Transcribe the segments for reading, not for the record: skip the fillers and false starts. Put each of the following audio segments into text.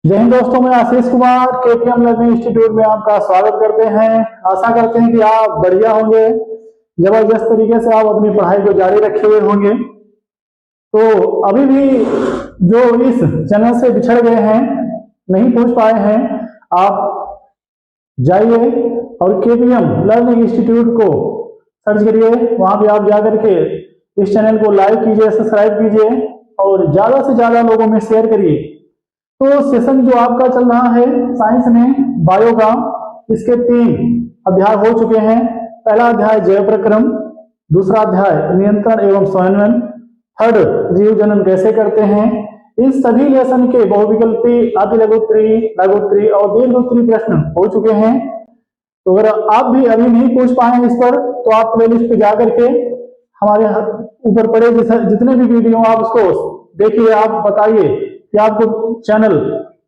जय हिंद दोस्तों, मैं Ashish Kumar KPM learning institute में आपका स्वागत करते हैं। आशा करते हैं कि आप बढ़िया होंगे, जबरदस्त तरीके से आप अपनी पढ़ाई को जारी रखे हुए होंगे। तो अभी भी जो इस चैनल से बिछड़ गए हैं, नहीं पहुंच पाए हैं, आप जाइए और केपीएम लर्निंग इंस्टीट्यूट को सर्च करिए। वहां पे आप जाकर के इस चैनल को लाइक कीजिए, सब्सक्राइब कीजिए और ज्यादा से ज्यादा लोगों में शेयर करिए। तो सेशन जो आपका चल रहा है साइंस में बायो का, इसके 3 अध्याय हो चुके हैं। पहला अध्याय जैव प्रक्रम, दूसरा अध्याय नियंत्रण एवं समन्वय, थर्ड जीव जनन कैसे करते हैं। इन सभी लेसन के बहुविकल्पी, अति लघुत्तरी, लघुत्तरी और दीर्घोत्तरी प्रश्न हो चुके हैं। तो अगर आप भी अभी नहीं पूछ पाए इस पर, तो आप प्लेलिस्ट पे जाकर के हमारे ऊपर पड़े जितने भी वीडियो आप उसको देखिए, आप बताइए कि आपको चैनल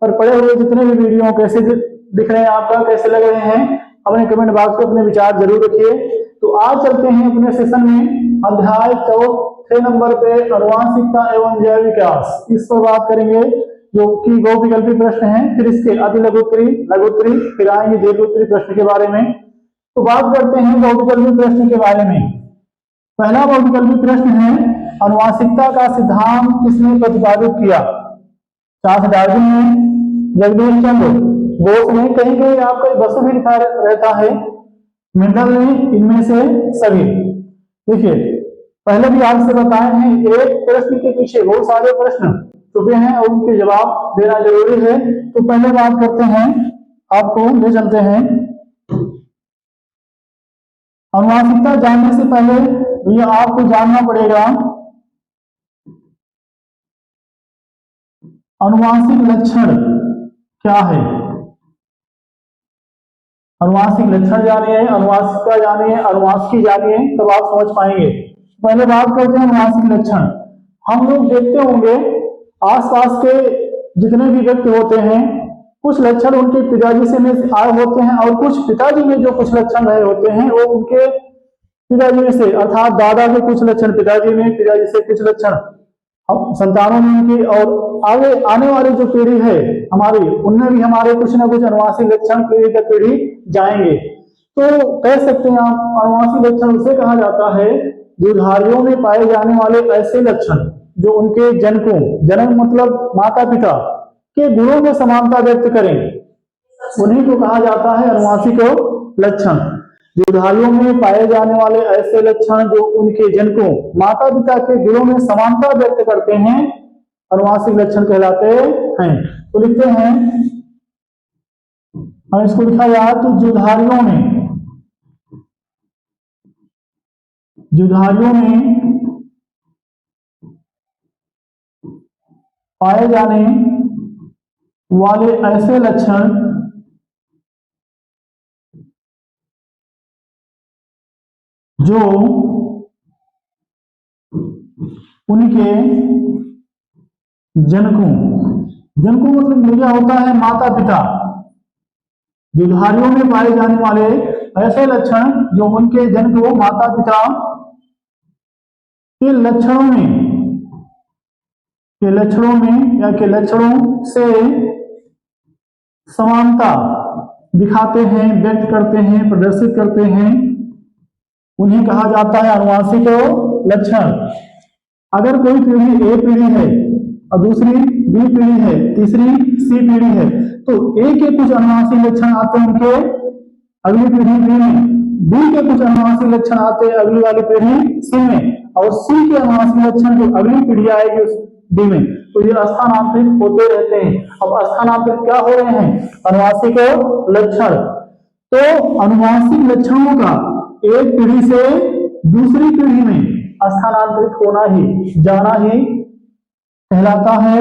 पर पड़े हुए जितने भी वीडियो कैसे दिख रहे हैं, आपका कैसे लग रहे हैं, अपने कमेंट बॉक्स में अपने विचार जरूर रखिए। तो आज चलते हैं अपने सेशन में अध्याय 4 नंबर पे, अनुवांशिकता एवं जैव विकास। इस पर बात करेंगे, जो कि बहुविकल्पी प्रश्न है। फिर इसके अति लघुत्तरी, लघुत्तरी, फिर आएंगे दीर्घोत्तरी प्रश्न के बारे में। तो बात करते हैं बहुविकल्पी प्रश्न के बारे में। पहला बहुविकल्पी प्रश्न है, अनुवांशिकता का सिद्धांत किसने प्रतिपादित किया? चार्ल्स डार्विन ने, जगदीश चंद्र बोस ने, कहीं कहीं आपका बसु भी लिखा रहता है, मेंडल ने, इनमें से सभी। देखिए, पहले भी आपसे बताए हैं, एक प्रश्न के पीछे बहुत सारे प्रश्न छुपे हैं और उनके जवाब देना जरूरी है। तो पहले बात करते हैं, आपको ले चलते हैं। अनुवांशिकता जानने से पहले ये आपको जानना पड़ेगा अनुवांशिक लक्षण क्या है। अनुवांशिक लक्षण जानिए, अनुवांशिकता जानिए, अनुवांशिकी जानिए, तब आप समझ पाएंगे। पहले बात करते हैं अनुवांशिक लक्षण। हम लोग देखते होंगे आसपास के जितने भी व्यक्ति होते हैं, कुछ लक्षण उनके पिताजी से में आए होते हैं और कुछ पिताजी में जो कुछ लक्षण रहे होते हैं वो उनके पिताजी में से, अर्थात दादा के कुछ लक्षण पिताजी में, पिताजी से कुछ लक्षण संतानों में उनकी, और आगे आने वाली जो पीढ़ी है हमारी, उनमें भी हमारे कुछ ना कुछ अनुवांशिक लक्षण पीढ़ी तक पीढ़ी जाएंगे। तो कह सकते हैं आप, अनुवांशिक लक्षण उसे कहा जाता है दुधारियों में पाए जाने वाले ऐसे लक्षण जो उनके जनकों, जनक मतलब माता पिता के गुणों में समानता व्यक्त करें, उन्हीं को कहा जाता है अनुवांशिक लक्षण। दुधारियों में पाए जाने वाले ऐसे लक्षण जो उनके जनकों, माता पिता के गुणों में समानता व्यक्त करते हैं, अनुवांशिक लक्षण कहलाते हैं। तो लिखते हैं, हम इसको लिखा जाए तो दुधारियों में पाए जाने वाले ऐसे लक्षण जो उनके जनकों मतलब क्या होता है, माता पिता। दुधारियों में पाए जाने वाले ऐसे लक्षण जो उनके जनकों, माता पिता के लक्षणों से समानता दिखाते हैं, व्यक्त करते हैं, प्रदर्शित करते हैं, उन्हें कहा जाता है अनुवांशिक लक्षण। अगर कोई पीढ़ी ए पीढ़ी है और दूसरी बी पीढ़ी है, तीसरी सी पीढ़ी है, तो ए के कुछ अनुवांशिक लक्षण आते हैं उनके अगली पीढ़ी बी में, बी के कुछ अनुवांशिक लक्षण आते हैं अगली वाली पीढ़ी सी में, और सी के अनुवांशिक लक्षण जो अगली पीढ़ी आएगी उस डी में। तो ये स्थानांतरित होते रहते हैं। अब स्थानांतरित क्या हो रहे हैं? अनुवांशिक लक्षण। तो अनुवांशिक लक्षणों का एक पीढ़ी से दूसरी पीढ़ी में स्थानांतरित होना ही, जाना ही कहलाता है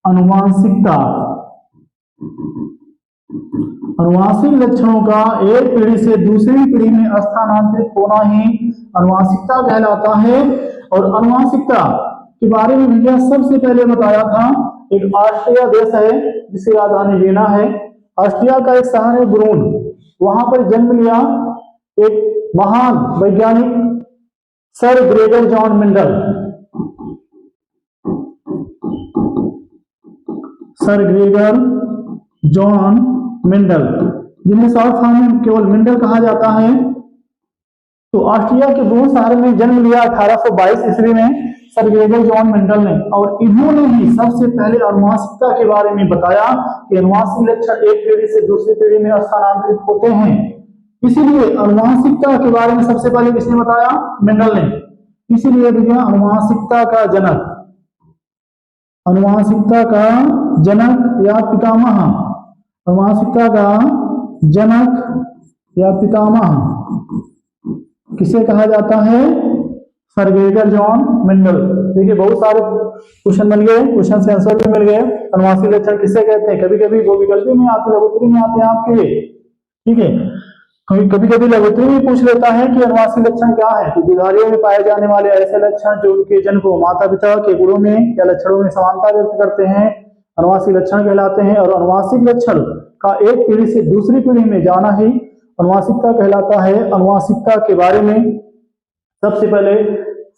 अनुवांशिकता। अनुवांशिक लक्षणों का एक पीढ़ी से दूसरी पीढ़ी में स्थानांतरित होना ही अनुवांशिकता कहलाता है। और अनुवांशिकता के बारे में भैया सबसे पहले बताया था, एक ऑस्ट्रिया देश है जिसे राजधानी वियना है। ऑस्ट्रिया का एक शहर है ब्रून, वहां पर जन्म लिया एक महान वैज्ञानिक sir Gregor John Mendel. Sir Gregor John Mendel, जिन्हें शॉर्ट फॉर्म में केवल मेंडल कहा जाता है। तो ऑस्ट्रिया के बोन शहर में जन्म लिया 1822 ईस्वी में सर ग्रेगर जॉन मेंडल ने, और इन्होंने ही सबसे पहले अनुवांशिकता के बारे में बताया कि अनुवांशिक लक्षण एक पीढ़ी से दूसरी पीढ़ी में स्थानांतरित होते हैं। इसीलिए अनुवांशिकता के बारे में सबसे पहले किसने बताया? मेंडल ने। इसीलिए भैया अनुवांशिकता का जनक, अनुवांशिकता का जनक या पितामह, अनुवांशिकता का जनक या पितामह किसे कहा जाता है? Sir Gregor John Mendel. देखिए बहुत सारे क्वेश्चन बन गए, क्वेश्चन से आंसर भी मिल गए। अनुवांशिक लक्षण किसे कहते हैं? कभी कभी वो विकल्प में आते, लघुत्तरी में आते हैं आपके, ठीक है। कभी कभी लघुत्तरी में पूछ लेता है कि अनुवांशिक लक्षण क्या है, तो दुधारियों में पाए जाने वाले ऐसे लक्षण जो उनके जन्म को माता पिता के गुणों में या लक्षणों में समानता व्यक्त करते हैं, अनुवांशिक लक्षण कहलाते हैं। और अनुवांशिक लक्षण का एक पीढ़ी से दूसरी पीढ़ी में जाना ही अनुवांशिकता कहलाता है। अनुवांशिकता के बारे में सबसे पहले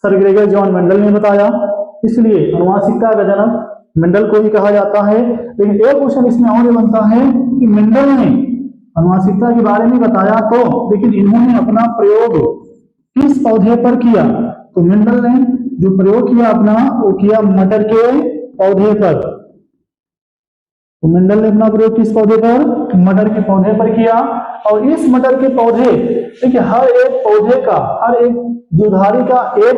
सर ग्रेगर जॉन मेंडल ने बताया, इसलिए अनुवांशिकता का जनक मेंडल को ही कहा जाता है। लेकिन एक क्वेश्चन इसमें और बनता है कि मेंडल ने अनुवांशिकता के बारे में बताया तो, लेकिन इन्होंने अपना प्रयोग किस पौधे पर किया? तो मेंडल ने जो प्रयोग किया अपना, वो किया मटर के पौधे पर। तो मेंडल ने अपना प्रयोग किस पौधे पर? मटर के पौधे पर किया। और इस मटर के पौधे, देखिए हर एक पौधे का, हर एक दुधारी का एक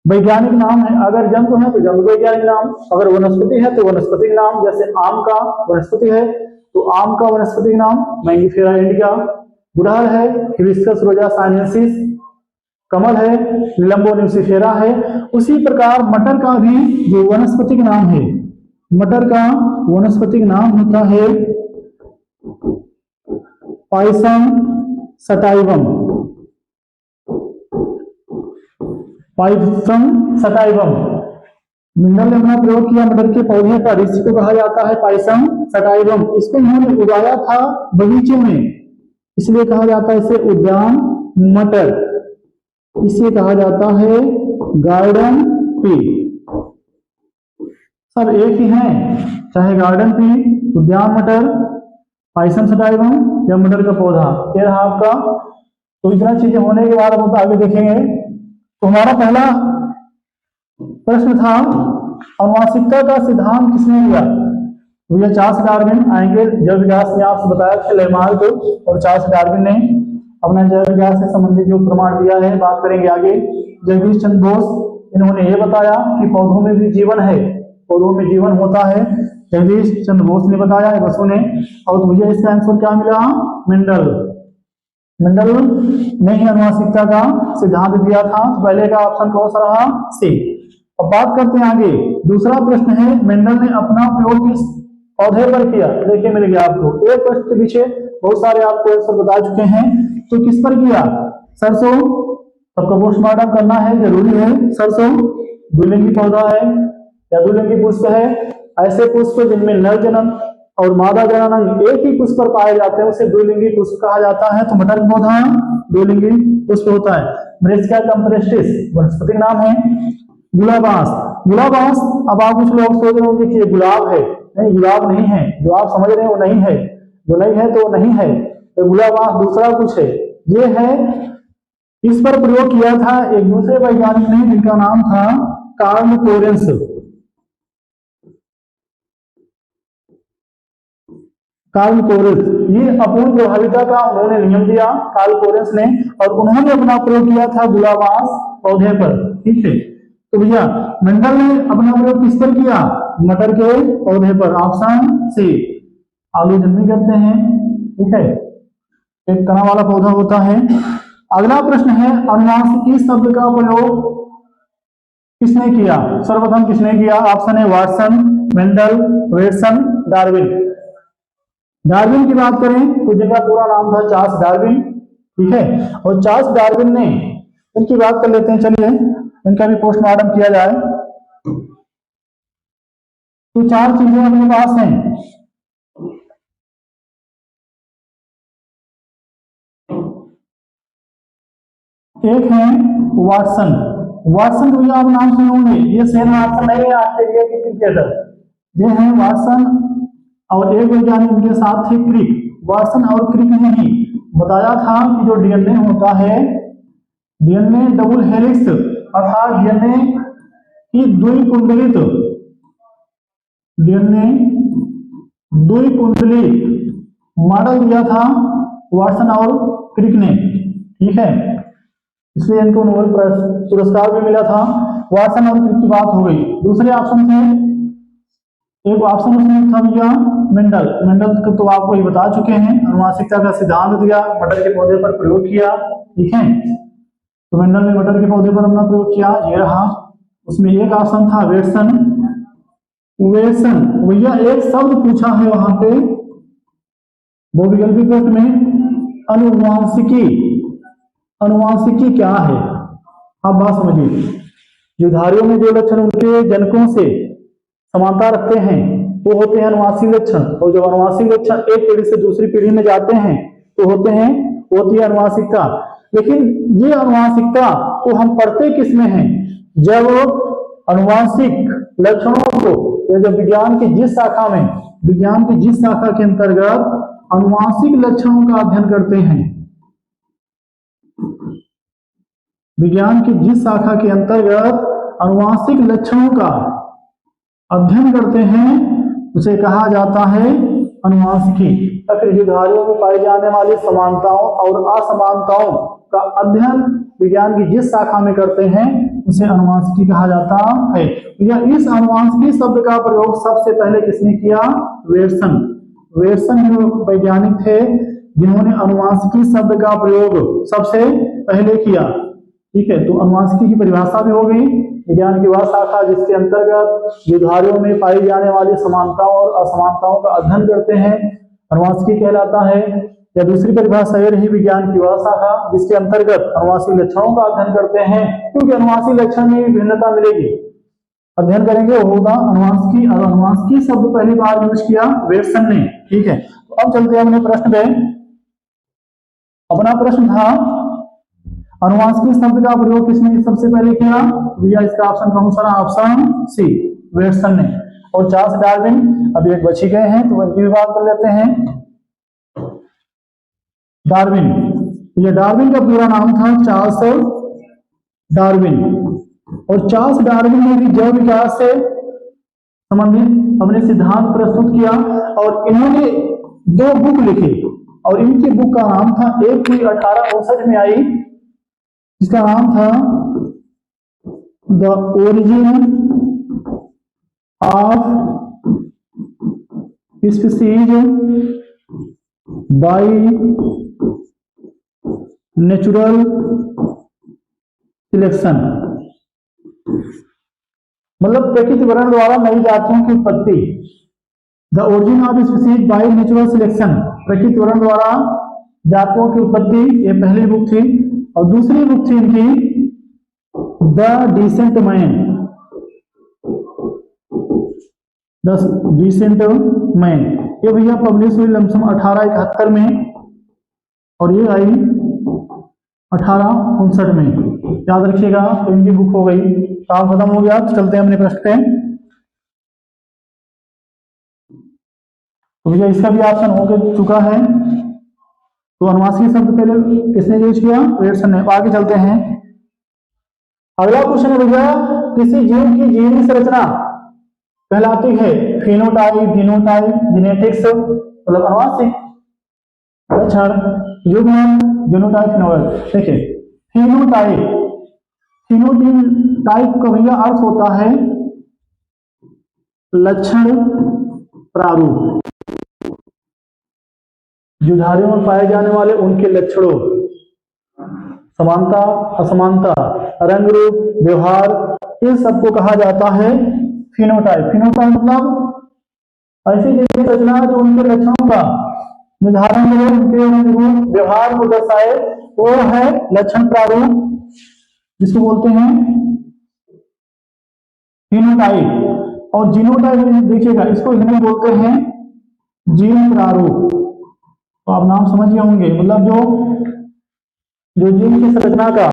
वैज्ञानिक नाम है। अगर जंतु है तो जंतु वैज्ञानिक नाम, अगर वनस्पति है तो वनस्पतिक नाम। जैसे आम का वनस्पति है तो आम का वनस्पतिक नाम मैंगिफेरा इंडिका, गुड़हल है हिबिस्कस रोजा साइनेंसिस, कमल है निलंबो न्यूसिफेरा है। उसी प्रकार मटर का भी जो वनस्पतिक नाम है, मटर का वनस्पतिक नाम होता है Pisum sativum, Pisum sativum. Mendel ने अपना प्रयोग किया मटर के पौधे पर, इसी को कहा जाता है पाइसम सटाइवम। इसको इन्होंने उगाया था बगीचे में, इसलिए कहा जाता है इसे उद्यान मटर, इसे कहा जाता है गार्डन पी। सब एक ही है, चाहे गार्डन पी, उद्यान मटर, पाइसम सटाइवम या मटर का पौधा, ये रहा आपका। तो इतना चीजें होने के बाद हम आगे देखेंगे। तो हमारा पहला प्रश्न था अनुवांशिकता का सिद्धांत किसने दिया? भैया चार्ल्स डार्विन आएंगे। जैव विकास में आपसे बताया था लेमार्क और चार्ल्स डार्विन ने अपना जैव विकास से संबंधित जो प्रमाण दिया है, बात करेंगे आगे। जगदीश चंद्र बोस, इन्होंने ये बताया कि पौधों में भी जीवन है, पौधों में जीवन होता है, जगदीश चंद्र बोस ने बताया है, बसु ने। और भैया इसका आंसर क्या मिला? मेंडल। मेंडल ने ही अनुवांशिकता का सिद्धांत दिया था। तो पहले का ऑप्शन कौन सा रहा? सी। अब बात करते हैं आगे। दूसरा प्रश्न है मेंडल ने अपना प्रयोग किस पौधे पर किया? देखिए मिल गया आपको, एक प्रश्न के पीछे बहुत सारे आपको आंसर बता चुके हैं। तो किस पर किया? सरसों, सबको पोस्टमार्टम करना है, जरूरी है। सरसों द्विलिंगी पौधा है या द्विलिंगी पुष्प है। ऐसे पुष्प जिनमें नर जनन और मादा जनन एक ही पुष्प पर पाए जाते हैं उसे द्विलिंगी पुष्प कहा जाता है। तो मटर पौधा द्विलिंगी पुष्प होता है। ब्रेसिका कंप्रेस्टिस वनस्पतिक नाम है। गुलाबांस, गुलाबांस, अब आप कुछ लोग सोच रहे होंगे कि ये गुलाब है, नहीं गुलाब नहीं है, जो आप समझ रहे हैं वो नहीं है, जो नहीं है तो नहीं है, तो गुलाबांस दूसरा कुछ है। ये है, इस पर प्रयोग किया था एक दूसरे वैज्ञानिक ने जिनका नाम था कार्ल कोरेंस। कार्ल कोरेंस, ये अपूर्ण प्रभाविता का उन्होंने नियम दिया कार्ल कोरेंस ने, और उन्होंने अपना प्रयोग किया था गुलाबांस पौधे पर, ठीक है। तो भैया मेंडल ने अपना प्रयोग किस पर किया? मटर के पौधे पर, ऑप्शन सी। आलू जल्दी करते हैं, ठीक है, एक तना वाला पौधा होता है। अगला प्रश्न है अनुवांशिकी शब्द का प्रयोग किसने किया? सर्वप्रथम किसने किया? ऑप्शन है वाटसन, मेंडल, वेटसन, डार्विन। डार्विन की बात करें तो जिनका पूरा नाम था चार्ल्स डार्विन, ठीक है। और चार्ल्स डार्विन ने, इनकी बात कर लेते हैं, चलिए इनका भी पोस्टमार्टम किया जाए। तो चार चीजें अपने पास हैं। एक है वाटसन, वाटसन भैया आप नाम सुने होंगे, ये सेन वाटसन नहीं है ऑस्ट्रेलिया के क्रिकेटर, ये है वाटसन और एक वैज्ञानिक उनके साथ थे क्रिक। वाटसन और क्रिक ने ही बताया था कि जो डीएनए होता है, डीएनए डबल हेलिक्स अर्थात डीएनए की द्विकुंडलित, डीएनए द्विकुंडलित मॉडल दिया था वाटसन और क्रिक ने। ठीक है, इसलिए इनको नोबेल पुरस्कार भी मिला था। वाटसन और क्रिक की बात हो गई। दूसरे ऑप्शन थे, एक ऑप्शन उसमें था भैया मेंडल। मेंडल को तो आपको ही बता चुके हैं, अनुवांशिकता का सिद्धांत दिया, मटर के पौधे पर प्रयोग किया। ठीक है, तो मेंडल ने मटर के पौधे पर अपना प्रयोग किया, ये रहा। उसमें एक ऑप्शन था वेटसन। वेटसन भैया एक शब्द पूछा है वहां पे बहुविकल्पी प्रश्न में, अनुवांशिकी। अनुवांशिकी क्या है, आप बात समझिए। युधारियों में जो लक्षण उनके जनकों से समानता रखते हैं वो होते हैं अनुवांशिक लक्षण, और जब अनुवांशिक लक्षण एक पीढ़ी से दूसरी पीढ़ी में जाते हैं तो होती है अनुवांशिकता। लेकिन ये अनुवांशिकता को हम पढ़ते किस में हैं, जब अनुवांशिक लक्षणों को, या जब विज्ञान की जिस शाखा में, विज्ञान की जिस शाखा के अंतर्गत अनुवांशिक लक्षणों का अध्ययन करते हैं, विज्ञान की जिस शाखा के अंतर्गत अनुवांशिक लक्षणों का अध्ययन करते हैं उसे कहा जाता है अनुवांशिकी। फिर युधारियों में पाई जाने वाली समानताओं और असमानताओं का अध्ययन विज्ञान की जिस शाखा में करते हैं उसे अनुवांशिकी कहा जाता है। या इस अनुवांशिकी शब्द का प्रयोग सबसे पहले किसने किया, वेटसन। वेटसन जो वैज्ञानिक थे जिन्होंने अनुवांशिकी शब्द का प्रयोग सबसे पहले किया। ठीक है, तो अनुवांशिकी की परिभाषा भी हो गई, विज्ञान की वह शाखा जिसके अंतर्गत युधारियों में पाई जाने वाली समानताओं और असमानताओं का अध्ययन करते हैं अनुवांशिकी कहलाता है। या दूसरी परिभाषा ये रही, विज्ञान की वह शाखा जिसके अंतर्गत अनुवांशिक लक्षणों का अध्ययन करते हैं, क्योंकि अनुवांशिक लक्षण में भी भिन्नता मिलेगी, अध्ययन करेंगे वो होगा अनुवांशिकी। और अनुवांशिकी शब्द पहली बार यूज किया वेटसन ने। ठीक है, तो अब चलते हैं अपने प्रश्न पे। अपना प्रश्न था अनुवांशिकी शब्द का प्रयोग किसने सबसे पहले किया, भैया इसका ऑप्शन कौन सा, ऑप्शन सी, वेटसन ने। और चार्ल्स डार्विन अभी एक बची गए हैं तो उनकी भी बात कर लेते हैं। डार्विन, ये डार्विन का पूरा नाम था चार्ल्स डार्विन, और चार्ल्स डार्विन ने भी जैव विकास से संबंधित अपने सिद्धांत प्रस्तुत किया, और इन्होंने 2 बुक लिखे, और इनकी बुक का नाम था, एक हुई 1859 में आई जिसका नाम था the origin of species by natural selection, मतलब प्रकृति वर्ण द्वारा नई जातियों की उत्पत्ति। The origin of species by natural selection, प्रकृति वर्ण द्वारा जातियों की उत्पत्ति, ये पहली बुक थी। और दूसरी बुक थी इनकी the decent man, the decent man. ये भैया पब्लिश हुई लमसम 1871 में, और ये आई 1859 में, याद रखिएगा। तो इनकी बुक हो गई, काम खत्म हो गया। तो चलते हैं अपने प्रश्न पे। तो भैया इसका भी ऑप्शन हो चुका है। तो अनुवांशिकी शब्द पहले किसने यूज किया, वेटसन ने। आगे चलते हैं, अगला क्वेश्चन है भैया, किसी जीव की जीवनी संरचना कहलाती है फिनोटाइप, जीनोटाइप, जेनेटिक्स, मतलब अनुवांशिक लक्षण, युग्मन, जीनोटाइप, फिनोटाइप। देखिए फिनोटाइप, फिनोटाइप का भैया अर्थ होता है लक्षण प्रारूप, युधारियों में पाए जाने वाले उनके लक्षणों, समानता, असमानता, रंग रूप, व्यवहार, इन सबको कहा जाता है फिनोटाइप। फिनोटाइप मतलब ऐसी जीवनी संरचना जो उनके लक्षणों का निर्धारण करे, उनके रंग रूप व्यवहार को दर्शाए, वो है लक्षण प्रारूप, जिसको बोलते हैं फिनोटाइप। और जीनोटाइप देखिएगा, इसको हिंदी बोलते हैं जीन प्रारूप। तो आप नाम समझ गए होंगे, मतलब जो जीन की संरचना का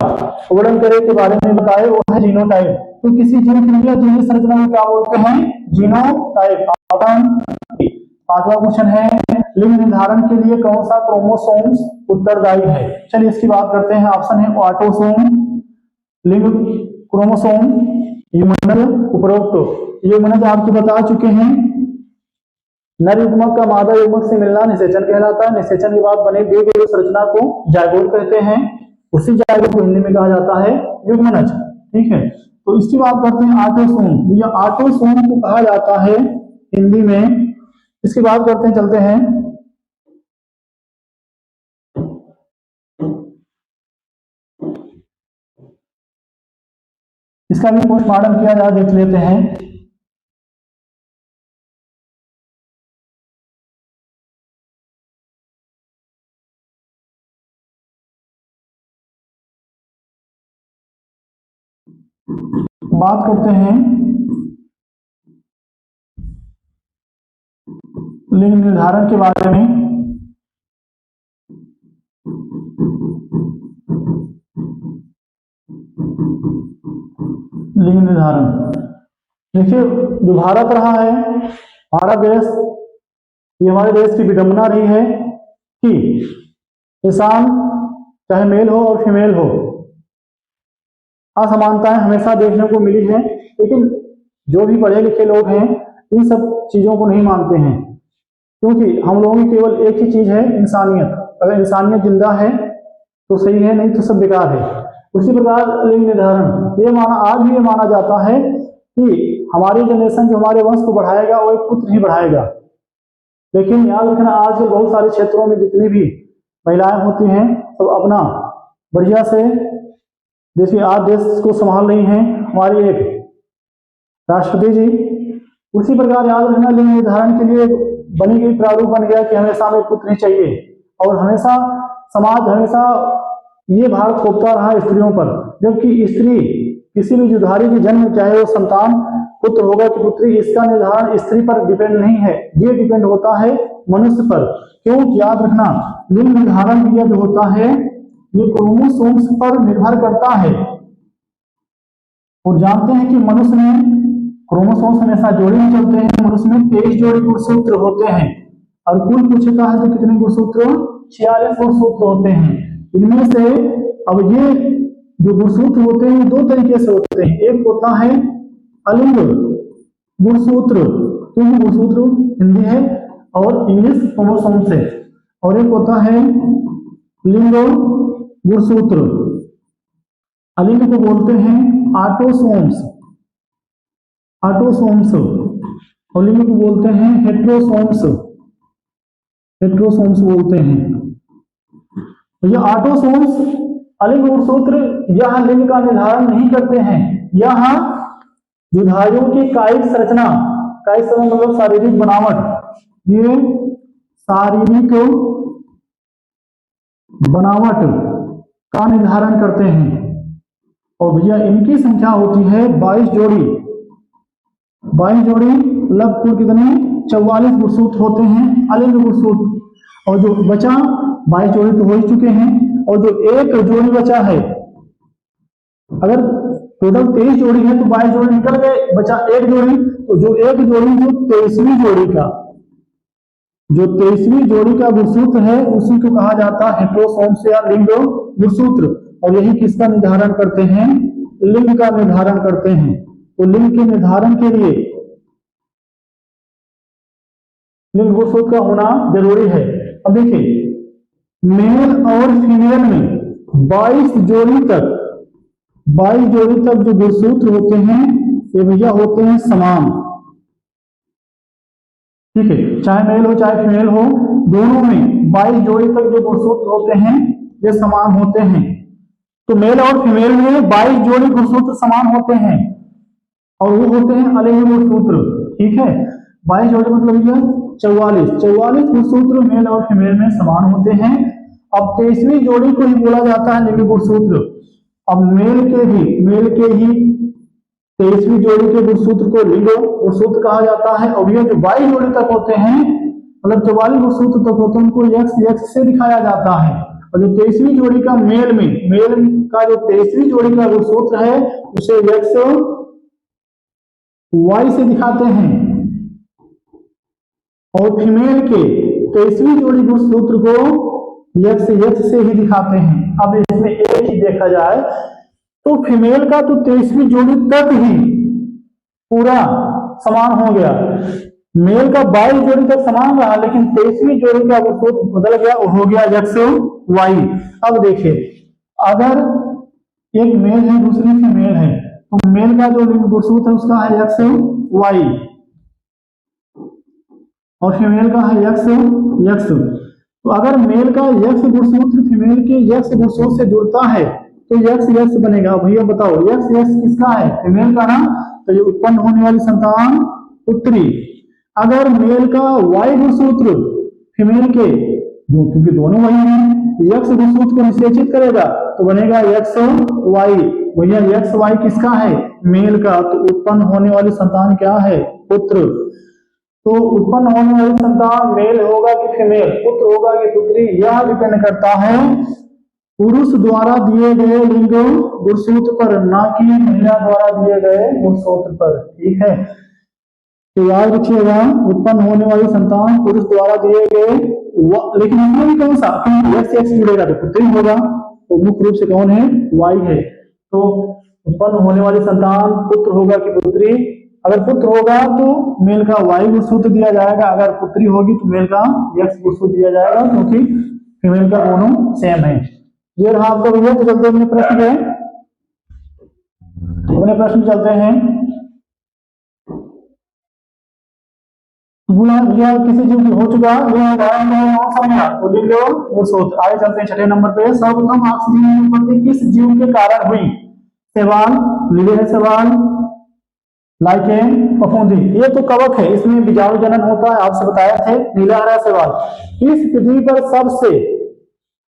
वर्णन करे के बारे में बताए वो है जीनोटाइप। तो किसी जीव के लिए जीव संरचना को क्या बोलते हैं? जीनोटाइप। पांचवा क्वेश्चन है, लिंग निर्धारण के लिए कौन सा क्रोमोसोम्स उत्तरदायी है? चलिए इसकी बात करते हैं। ऑप्शन है ऑटोसोम, लिंग क्रोमोसोम, युग्मनज, उपरोक्त। युग्मनज आपको बता चुके हैं, नर युग्मक का मादा युग्मक से मिलना निषेचन कहलाता है। निषेचन के बाद बने दी गई संरचना को जायगोट कहते हैं। उसी जायगोट को हिंदी में कहा जाता है युग्मनज। ठीक है, तो इसकी बात करते हैं ऑटोसोम। या ऑटोसोम को कहा जाता है हिंदी में। इसकी बात करते हैं, चलते हैं। इसका भी पोस्टमार्टम किया जाए, देख लेते हैं। बात करते हैं लिंग निर्धारण के बारे में। लिंग निर्धारण देखिए, जो भारत रहा है, हमारा देश, ये हमारे देश की विडंबना रही है कि इंसान चाहे मेल हो और फीमेल हो, असमानताएं हमेशा देखने को मिली है। लेकिन जो भी पढ़े लिखे लोग हैं इन सब चीजों को नहीं मानते हैं, क्योंकि हम लोगों की केवल एक ही चीज है, इंसानियत। अगर इंसानियत जिंदा है तो सही है, नहीं तो सब बेकार है। उसी प्रकार लिंग निर्धारण, ये माना, आज भी ये माना जाता है कि हमारी जनरेशन जो हमारे वंश को बढ़ाएगा वो एक पुत्र ही बढ़ाएगा। लेकिन याद रखना, आज के बहुत सारे क्षेत्रों में जितनी भी महिलाएं होती हैं सब अपना बढ़िया से जैसे आज देश को संभाल रही हैं हमारी एक राष्ट्रपति जी। उसी प्रकार याद रखना, लिंग निर्धारण के लिए बनी गई प्रारूप बन गया कि हमेशा हमें पुत्र ही चाहिए। और हमेशा समाज हमेशा ये भार थोपता रहा स्त्रियों पर, जबकि स्त्री किसी भी जुधारी की जन्म, चाहे वो संतान पुत्र होगा कि पुत्री, इसका निर्धारण स्त्री पर डिपेंड नहीं है, ये डिपेंड होता है मनुष्य पर। क्यों? याद रखना, लिंग निर्धारण क्रिया जो होता है ये क्रोमोसोम्स पर निर्भर करता है। और जानते हैं कि मनुष्य में क्रोमोसोम्स हमेशा जोड़े में चलते हैं। मनुष्य में 23 जोड़ी गुणसूत्र होते हैं और कुल पूछता है तो कितने गुणसूत्र? 46 गुणसूत्र होते हैं। इनमें से अब ये जो गुणसूत्र होते हैं दो तरीके से होते हैं। एक होता है अलिंग गुणसूत्र, क्योंकि गुणसूत्र हिंदी है और इंग्लिश क्रोमोसोम से। और एक होता है लिंग गुणसूत्र। अलिंग को बोलते हैं ऑटोसोम्स, ऑटोसोम्स, और लिंग को बोलते हैं हेट्रोसोम्स, हेट्रोसोम्स बोलते हैं। तो ये ऑटोसोम्स अलिंग गुणसूत्र यह लिंग का निर्धारण नहीं करते हैं। यह जुधारियों की कायिक संरचना, कायिक संरचना मतलब शारीरिक बनावट, ये शारीरिक बनावट का निर्धारण करते हैं। और भैया इनकी संख्या होती है 22 जोड़ी। 22 जोड़ी मतलब कुल कितने? 44 गुणसूत्र होते हैं अलिंग गुणसूत्र। और जो बचा 22 जोड़ी तो हो ही चुके हैं, और जो एक जोड़ी बचा है, अगर टोटल 23 जोड़ी है तो 22 जोड़ी निकल गए, बचा एक जोड़ी। तो जो एक जोड़ी जो 23वीं जोड़ी का, जो 23वीं जोड़ी का गुणसूत्र है उसी को कहा जाता है हेट्रोसोम्स या लिंग गुणसूत्र। और यही किसका निर्धारण करते हैं? लिंग का निर्धारण करते हैं। तो लिंग के निर्धारण के लिए लिंग गुणसूत्र का होना जरूरी है। अब देखिए, मेल और फीमेल में 22 जोड़ी तक, 22 जोड़ी तक जो गुणसूत्र होते हैं ये भैया होते हैं समान। ठीक है, चाहे मेल हो चाहे फीमेल हो, दोनों में 22 जोड़ी तक जो गुणसूत्र होते हैं ये समान होते हैं। तो मेल और फीमेल में 22 जोड़ी गुणसूत्र समान होते हैं और वो होते हैं अलिंग गुणसूत्र। ठीक है, 22 जोड़ी मतलब ये 44 गुणसूत्र मेल और फीमेल में समान होते हैं। अब 23वीं जोड़ी को ही बोला जाता है लिंग गुणसूत्र। अब मेल के ही 23वीं जोड़ी के गुणसूत्र को लिंग गुणसूत्र कहा जाता है। और ये जो 22 जोड़ी तक होते हैं मतलब 44 गुणसूत्र तक होते हैं उनको एक्स से दिखाया जाता है। और जो 23वीं जोड़ी का मेल का जो 23वीं जोड़ी का गुणसूत्र है उसे एक्स वाई से दिखाते हैं और फीमेल के 23वीं जोड़ी गुणसूत्र को यक्स से ही दिखाते हैं। अब इसमें एक ही देखा जाए तो फीमेल का तो 23वीं जोड़ी तक ही पूरा समान हो गया, मेल का 22 जोड़ी तक समान रहा, लेकिन 23वीं जोड़ी का गुणसूत्र बदल गया, हो गया यक्स वाई। अब देखिए, अगर एक मेल है दूसरी फीमेल है तो मेल का जो लिंग गुणसूत्र है उसका है यक्स वाई और फीमेल का है यक्स। तो अगर मेल का यक्स गुणसूत्र फीमेल के यक्स गुणसूत्र से जुड़ता है तो यक्स बनेगा। भैया बताओ यक्स किसका है? फीमेल का ना, तो ये उत्पन्न होने वाली संतान पुत्री। अगर मेल का वाई गुणसूत्र फीमेल के, क्योंकि दोनों वही हैं, यक्स गुणसूत्र को निषेचित करेगा तो बनेगा यक्स वाई। भैया यक्स वाई किसका है? मेल का, तो उत्पन्न होने वाली संतान क्या है? पुत्र। तो उत्पन्न होने वाली संतान मेल होगा कि फीमेल, पुत्र होगा कि पुत्री, यह डिपेंड करता है पुरुष द्वारा दिए गए लिंग गुणसूत्र पर, ना कि महिला द्वारा दिए गए गुणसूत्र पर। ठीक है, तो याद रखिएगा उत्पन्न होने वाली संतान पुरुष द्वारा दिए गए, लेकिन इसमें भी कौन सा? एक्स जुड़ेगा तो पुत्री होगा, तो मुख्य रूप से कौन है? वाई है। तो उत्पन्न होने वाली संतान पुत्र होगा कि पुत्री? अगर पुत्र होगा तो मेल का वाई गुणसूत्र दिया जाएगा, अगर पुत्री होगी तो मेल का एक्स गुणसूत्र दिया जाएगा, क्योंकि फीमेल का दोनों सेम है। ये रहा आपका भैया। तो चलते अपने प्रश्न पे, अपने प्रश्न चलते हैं। भैया किसी जीव की हो चुका तो लिख लो गुणसूत्र। आगे चलते हैं 6 नंबर पे। सर्वप्रथम ऑक्सीजन की उत्पत्ति किस जीव के कारण हुई? सवाल लिखे है सवाल लाइकेन फफूंदी। ये तो कवक है, इसमें बीजाणु जनन होता है, आपसे बताया थे। नीला हरा सवाल, इस पृथ्वी पर सबसे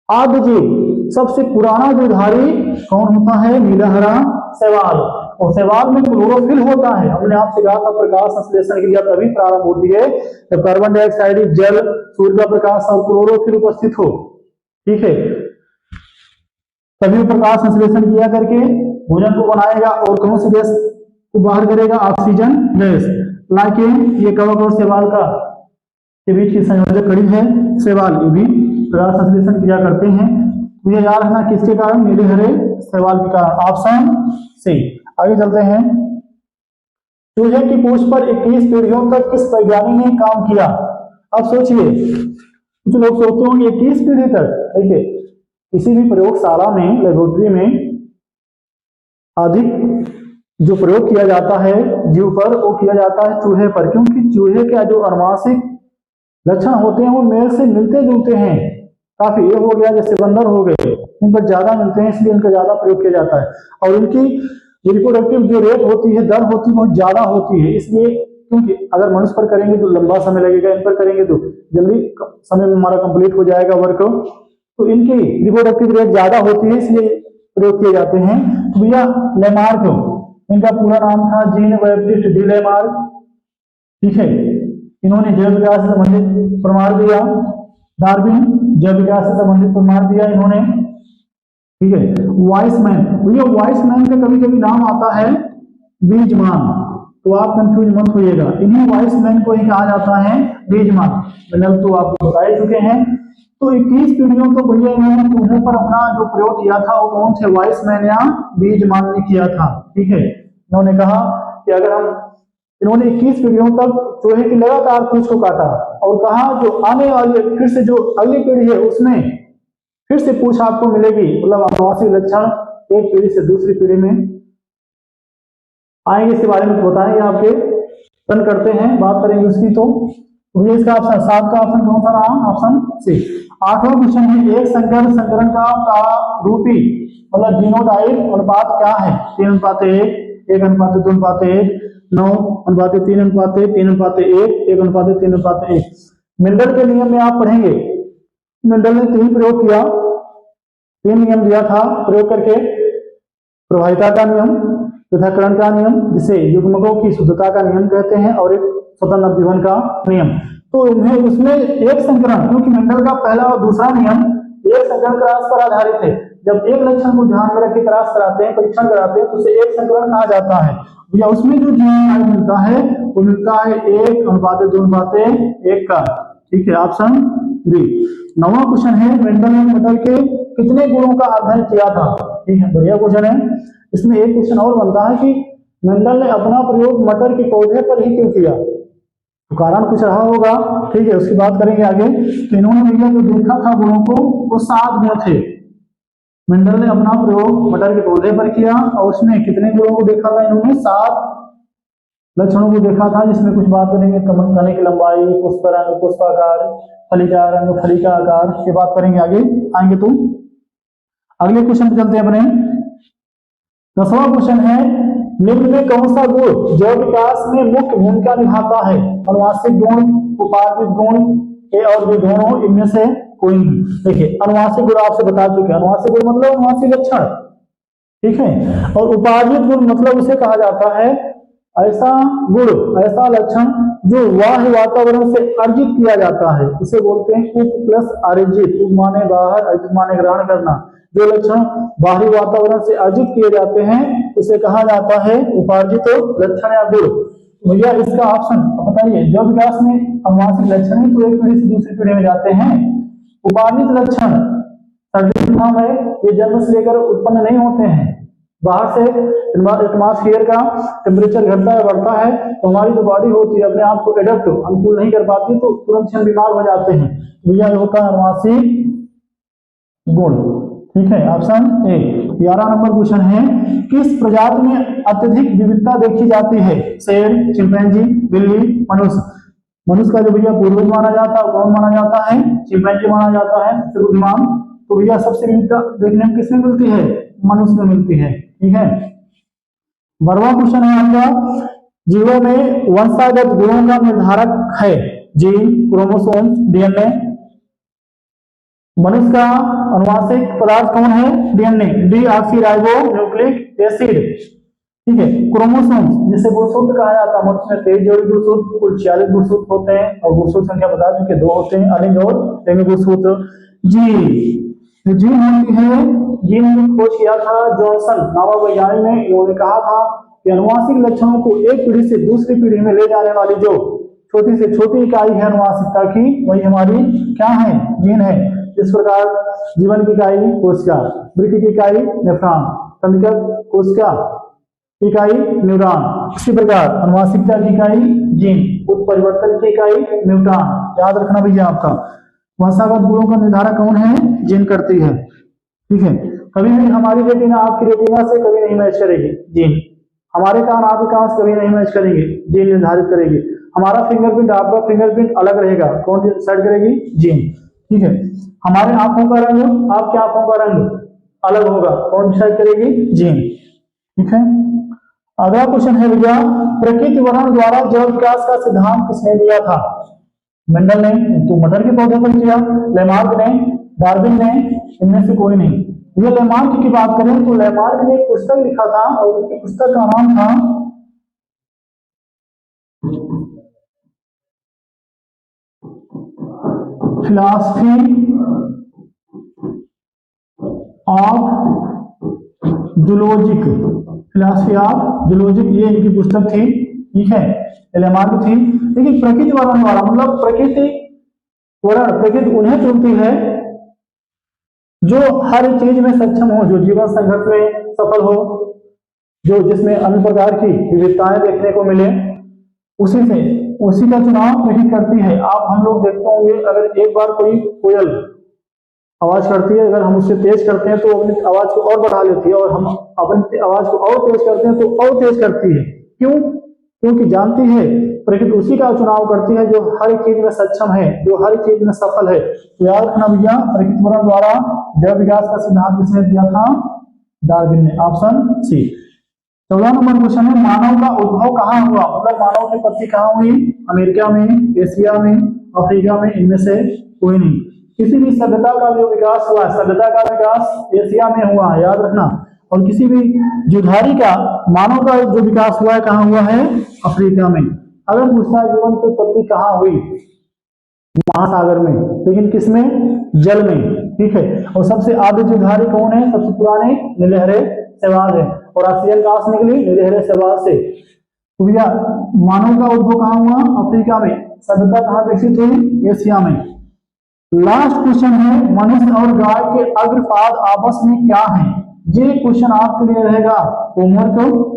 आद्य जीव, सबसे पुराना जीवधारी कौन होता है? नीला हरा सवाल। और सवाल में क्लोरोफिल होता है। हमने आपसे कहा था प्रकाश संश्लेषण की क्रिया तभी प्रारंभ होती है जब कार्बन डाइऑक्साइड, जल, सूर्य का प्रकाश और क्लोरोफिल उपस्थित हो। ठीक है, तभी प्रकाश संश्लेषण किया करके भोजन को बनाएगा और कौन सी गैस को बाहर करेगा? Oxygen gas. लेकिन ये कवक और शैवाल का के बीच की संयोजक कड़ी है शैवाल, ये भी प्रकाश संश्लेषण किया करते हैं। मुझे याद रखना किसके कारण? नीले हरे शैवाल के कारण, ऑप्शन सी। आगे चलते हैं। चूहे की पूंछ पर 21 पीढ़ियों तक किस वैज्ञानिक ने काम किया? अब सोचिए, कुछ लोग सोचते होंगे 21 पीढ़ी तक। देखिए, किसी भी प्रयोगशाला में, लेबोरेटरी में अधिक जो प्रयोग किया जाता है जीव पर, वो किया जाता है चूहे पर, क्योंकि चूहे के जो अनुवांशिक लक्षण होते हैं वो मेल से मिलते जुलते हैं काफी। ये हो गया जैसे बंदर हो गए, इन पर ज्यादा मिलते हैं, इसलिए इनका ज्यादा प्रयोग किया जाता है। और इनकी रिप्रोडक्टिव जो रेट होती है, दर होती है, बहुत ज्यादा होती है। इसलिए क्योंकि अगर मनुष्य पर करेंगे तो लंबा समय लगेगा, इन पर करेंगे तो जल्दी समय में हमारा कंप्लीट हो जाएगा वर्क। तो इनकी रिप्रोडक्टिव रेट ज्यादा होती है, इसलिए प्रयोग किए जाते हैं। तो भैया लेमार्क, इनका पूरा नाम था जीन बैप्टिस्ट डी लेमार्क। ठीक है, इन्होंने जैव विकास से संबंधित प्रमाण दिया। डार्विन जैव विकास से संबंधित प्रमाण दिया इन्होंने। ठीक है, वाइसमैन, भैया वाइसमैन का कभी कभी नाम आता है बीजमान, तो आप कंफ्यूज मत होइएगा, इन्हीं वाइसमैन को ही कहा जाता है बीजमान। मैंने तो आपको बता चुके हैं। तो 21 पीढ़ियों तो भैया इन्होंने चूहे पर अपना जो प्रयोग किया था वो कौन थे? वाइसमैन या बीजमान ने किया था। ठीक है, इन्होंने कहा कि अगर हम, इन्होंने 21 पीढ़ियों तक चूहे की लगातार पूंछ को काटा और कहा जो आने वाली फिर से जो अगली पीढ़ी है उसमें फिर से पूंछ आपको मिलेगी, मतलब अनुवांशिक लक्षण एक पीढ़ी से दूसरी पीढ़ी में आएंगे, इसके बारे में तो बताएंगे आपके रन करते हैं, बात करेंगे उसकी। तो ये इसका ऑप्शन 7 का ऑप्शन कौन सा रहा? Option C. 8वां क्वेश्चन में एक संकर संकरण का रूपी मतलब जीनोटाइप अनुपात क्या है? 3:1, 1:2:1, 9:3:1, 3:1, 1:3:1। मेंडल के नियम में आप पढ़ेंगे, मेंडल ने 3 प्रयोग किया, 3 नियम दिया था प्रयोग करके। प्रभाविता का नियम, पृथक्करण का नियम जिसे युग्मकों की शुद्धता का नियम कहते हैं, और एक स्वतंत्र अभिवन का नियम। तो उन्हें उसमें एक संकरण, क्योंकि मेंडल का पहला और दूसरा नियम एक संकरण क्रॉस पर आधारित है, जब एक लक्षण को ध्यान में रख के क्रॉस कराते हैं, परीक्षण कराते हैं, तो उसे एक संकलन कहा जाता है। भैया उसमें जो जीन मिलता है वो मिलता है 1:2:1 का। ठीक है, ऑप्शन डी। 9वां क्वेश्चन है, मेंडल ने मटर के कितने गुणों का अध्ययन किया था? ठीक है, बढ़िया क्वेश्चन है। इसमें एक क्वेश्चन और बनता है कि मेंडल ने अपना प्रयोग मटर के पौधे पर ही क्यों किया? तो कारण कुछ रहा होगा। ठीक है, उसकी बात करेंगे आगे। तो इन्होंने भैया जो देखा था गुणों को, वो 7 गुण थे। मेंडल ने अपना प्रयोग मटर के पौधे पर किया और उसमें कितने गुणों को देखा था? इन्होंने 7 लक्षणों को देखा था, जिसमें कुछ बात करेंगे तने की लंबाई, पुष्प रंग, पुष्पाकार, फलिका रंग, फलिका आकार, ये बात करेंगे आगे आएंगे। तो अगले क्वेश्चन पे चलते हैं अपने। 10वां क्वेश्चन है, निम्न में कौन सा गुण जैव विकास में मुख्य भूमिका निभाता है? अनुवांशिक गुण, उपार्जित गुण, ए और बी दोनों, इनमें से कोई नहीं। देखिए, अनुवांशिक गुण आपसे बता चुके हैं। अनुवांशिक गुण मतलब अनुवांशिक लक्षण, ठीक है। और उपार्जित गुण मतलब उसे कहा जाता है ऐसा गुण, ऐसा लक्षण जो बाह्य वातावरण से अर्जित किया जाता है, उसे बोलते हैं उप प्लस अर्जित। उप माने बाहर, अर्जित माने ग्रहण करना। जो लक्षण बाहरी वातावरण से अर्जित किए जाते हैं उसे कहा जाता है उपार्जित लक्षण या गुण। भैया इसका ऑप्शन बताइए, जैव विकास में अनुवांशिक लक्षण ही तो एक पीढ़ी से दूसरी पीढ़ी में जाते हैं। उपार्जित लक्षण सर्वप्रथम है, ये जन्म से लेकर उत्पन्न नहीं होते हैं। बाहर से एटमॉस्फेयर का टेम्परेचर घटता है, बढ़ता है, तो हमारी जो बॉडी होती है अपने आप को एडप्ट अनुकूल नहीं कर पाती, तो तुरंत हम बीमार हो जाते हैं। भैया ये होता है अनुवांशिक गुण। ठीक है, ऑप्शन ए। 11 नंबर क्वेश्चन है, किस प्रजाति में अत्यधिक विविधता देखी जाती है? शेर, चिंपैंजी, बिल्ली, मनुष्य। मनुष्य का जो भैया पूर्वज माना जाता है कौन माना जाता है? चिंपैंजी माना जाता है, सबसे बुद्धिमान। तो भैया सबसे विविधता देखने में किसमें मिलती है? मनुष्य में मिलती है। ठीक है, 12वां क्वेश्चन है आपका, जीवों में वंशागत गुणों का निर्धारक है? Gene, chromosome, DNA. मनुष्य का अनुवांशिक पदार्थ कौन है? DNA, deoxyribo nucleic acid. ठीक है, क्रोमोसोम जिसे गुणसूत्र कहा जाता है, मनुष्य में 23 जोड़ी गुणसूत्र, कुल 46 गुणसूत्र होते हैं और गुणसूत्र संख्या बता चुके 2 होते हैं, अलिंग और लिंग गुणसूत्र। जीन, जीन होती है, जीन ने खोज किया था जॉनसन नामक वैज्ञानिक ने। इन्होंने कहा था कि अनुवांशिक लक्षणों को एक पीढ़ी से दूसरी पीढ़ी में ले जाने वाली जो छोटी से छोटी इकाई है अनुवांशिकता की, वही हमारी क्या है? जीन है। इस प्रकार जीवन की इकाई कोशिका, वृक्क की इकाई नेफ्रॉन, तंत्रिका कोशिका इकाई न्यूरॉन। इसी प्रकार अनुवांशिकता की इकाई जीन, उत्परिवर्तन की इकाई म्यूटान। याद रखना भैया, आपका वंशागत गुणों का निर्धारण कौन है? जीन करती है। ठीक है, कभी भी हमारी रेटिना आपकी रेटिना से कभी नहीं मैच करेगी जीन। हमारे कान आपके कान से कभी नहीं मैच करेंगे, जीन निर्धारित करेगी। हमारा फिंगरप्रिंट आपका फिंगरप्रिंट अलग रहेगा, कौन सेट करेगी? जीन। ठीक है, हमारे आंखों का रंग आपके आंखों का रंग अलग होगा, कौन डिसाइड करेगी? जीन। ठीक है, अगला क्वेश्चन है भैया, प्रकृति वर्ण द्वारा जैव विकास का सिद्धांत किसने दिया था? मेंडल ने, तो मटर के पौधे पर किया। लेमार्क ने, डार्विन ने, इनमें से कोई नहीं। ये लेमार्क की बात करें तो लेमार्क ने एक पुस्तक लिखा था और उसकी पुस्तक का नाम था philosophy of zoologic. Philosophy of zoologic, ये इनकी पुस्तक थी। ठीक है, लेमार्क थी। लेकिन प्रकृति वर्ण द्वारा मतलब प्रकृति वर्ण, प्रकृति उन्हें चुनती है जो हर चीज में सक्षम हो, जो जीवन संघर्ष में सफल हो, जो जिसमें अन्य प्रकार की विविधताएं देखने को मिले, उसी का चुनाव प्रकृति करती है। आप हम लोग देखते होंगे, अगर एक बार कोई कोयल आवाज करती है, अगर हम उससे तेज करते हैं तो अपनी आवाज को और बढ़ा लेती है, और हम अपनी आवाज को और तेज करते हैं तो और तेज करती है। क्यों? क्योंकि जानती है प्रकृति उसी का चुनाव करती है जो हर चीज में सक्षम है, जो हर चीज में सफल है। तो याद रखना भैया, प्रकृति वर्ण द्वारा जैव विकास का सिद्धांत किसने दिया था? डार्विन ने, ऑप्शन सी। 14 नंबर क्वेश्चन है, मानव का उद्भव कहाँ हुआ? मतलब मानव की उत्पत्ति कहाँ हुई? अमेरिका में, एशिया में, अफ्रीका में, इनमें से कोई नहीं। किसी भी सभ्यता का जो विकास हुआ, सभ्यता का विकास एशिया में हुआ है, याद रखना। और किसी भी जीवधारी का, मानव का जो विकास हुआ है कहाँ हुआ है? अफ्रीका में। अगर पूछना जीवन की उत्पत्ति कहाँ हुई? महासागर में, लेकिन किसमें? जल में। ठीक है। और सबसे आगे जो धारी कौन है, सबसे पुराने नीलहरे शैवाल है। और ऑक्सीजन कहां से निकली, नीलहरे शैवाल से। तो भैया मानव का उद्भव कहां हुआ, अफ्रीका में। सभ्यता कहां विकसित हुई, एशिया में। लास्ट क्वेश्चन है, मनुष्य और गाय के अग्रपाद आपस में क्या है। ये क्वेश्चन आपके लिए रहेगा होमवर्क।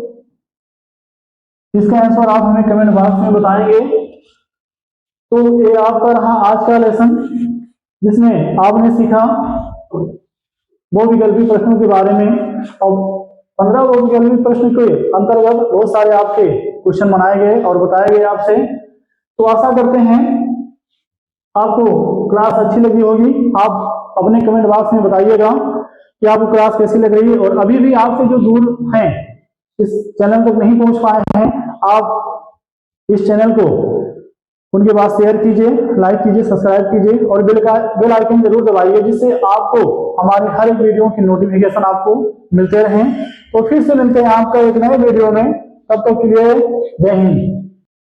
इसका आंसर आप हमें कमेंट बॉक्स में बताएंगे। तो ये आपका रहा आज का लेसन, जिसमें आपने सीखा बहुविकल्पी प्रश्नों के बारे में। और 15 बहुविकल्पी प्रश्न के अंतर्गत बहुत सारे आपके क्वेश्चन बनाए गए और बताए गए आपसे। तो आशा करते हैं आपको क्लास अच्छी लगी होगी। आप अपने कमेंट बॉक्स में बताइएगा कि आपको क्लास कैसी लग रही है। और अभी भी आपसे जो दूर हैं, इस चैनल तक नहीं पहुंच पाए हैं, आप इस चैनल को उनके पास शेयर कीजिए, लाइक कीजिए, सब्सक्राइब कीजिए और बेल आइकन जरूर दबाइए, जिससे आपको हमारे हर एक वीडियो की नोटिफिकेशन आपको मिलते रहें। तो फिर से मिलते हैं आपका एक नए वीडियो में, तब तक के लिए जय हिंद।